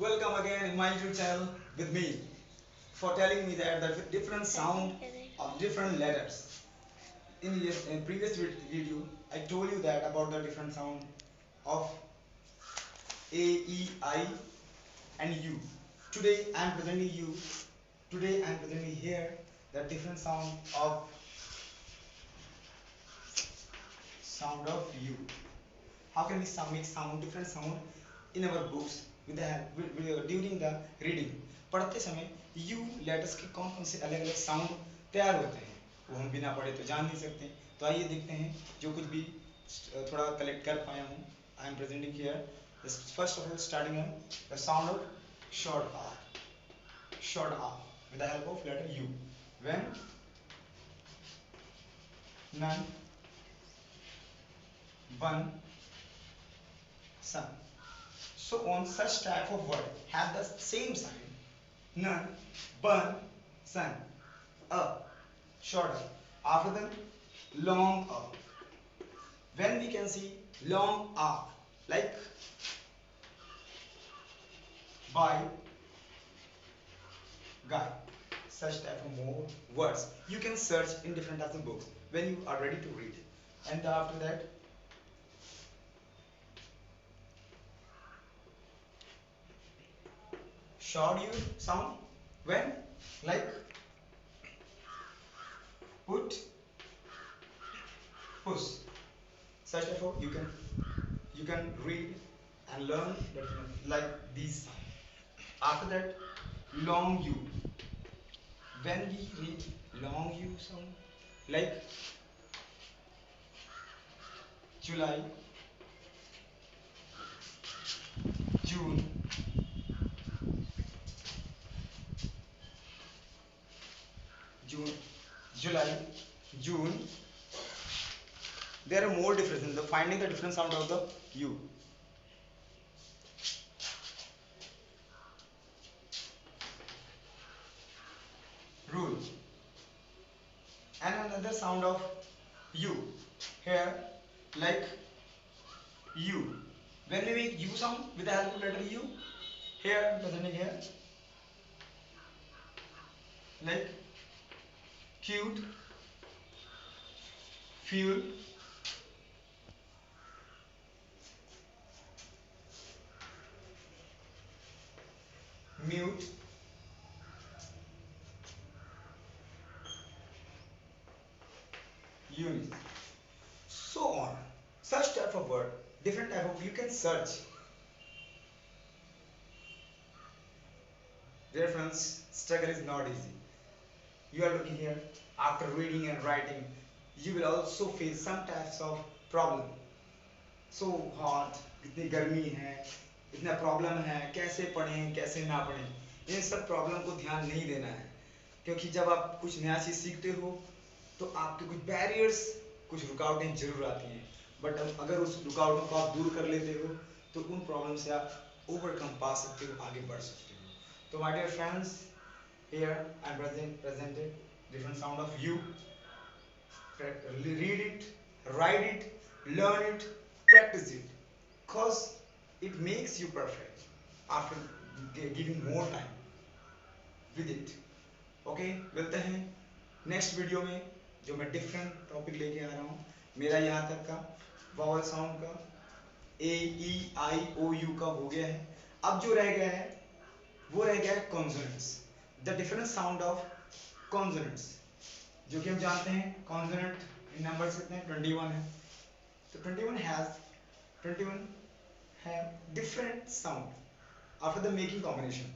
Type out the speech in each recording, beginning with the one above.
Welcome again in my YouTube channel with me for telling me that the different sound of different letters. In previous video, I told you that about the different sound of A, E, I, and U. Today I am presenting you. Today I am presenting here the different sound of U. How can we make sound different sound in our books with the help during the reading? पढ़ते समय you letters के कौन कौन से अलग अलग sound तैयार होते हैं वो हम बिना पढ़े तो जान नहीं सकते। तो आइए देखते हैं जो कुछ भी थोड़ा कलेक्ट कर पाया हूँ। I am presenting here first of all starting है the sound of short R with the help of letter U. When none, one, some. So on such type of word have the same sign. None, bun, sun, shorter. After them, long up. When we can see long up, like by, guy, such type of more words. You can search in different types of books when you are ready to read. And after that, short U sound when like put, push. Such type of you can read and learn like these. After that, long U. When we read long U sound like July, June, June, July, June. There are more differences in the finding the different sound of the U. Rule. And another sound of U. Here, like U. When we make U sound with the help of letter U, here, presenting here, like cute, fuel, mute, unit. So on. Such type of word, different type of you can search. Dear friends, struggle is not easy. You are looking here after reading and writing, you will also face some types of problem. So hot, इतनी गर्मी है, इतना problem है, कैसे पढ़ें कैसे ना पढ़ें, इन सब प्रॉब्लम को ध्यान नहीं देना है। क्योंकि जब आप कुछ नया चीज़ सीखते हो तो आपके कुछ बैरियर्स, कुछ रुकावटें जरूर आती हैं, बट अगर उस रुकावटों को आप दूर कर लेते हो तो उन प्रॉब्लम से आप ओवरकम पा सकते हो, आगे बढ़ सकते हो। तो my dear friends, here I am presented different sound of U. Read it, write it, learn it, practice it, cause it makes you perfect after giving more time with it. Okay, मिलते हैं next video में जो मैं different topic लेके आ रहा हूँ। मेरा यहाँ तक का वॉवल साउंड का ए ई आई ओ यू का हो गया है। अब जो रह गया है वो रह गया है consonants, the different sound of consonants, जो कि हम जानते हैं कॉन्सोनेंट इन नंबर्स कितने हैं, 21 है। तो 21 have different sound after the making combination.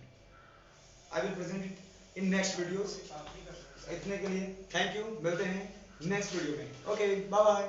I will present it in next videos. इतने के लिए थैंक यू, मिलते हैं नेक्स्ट वीडियो में। Okay, bye bye.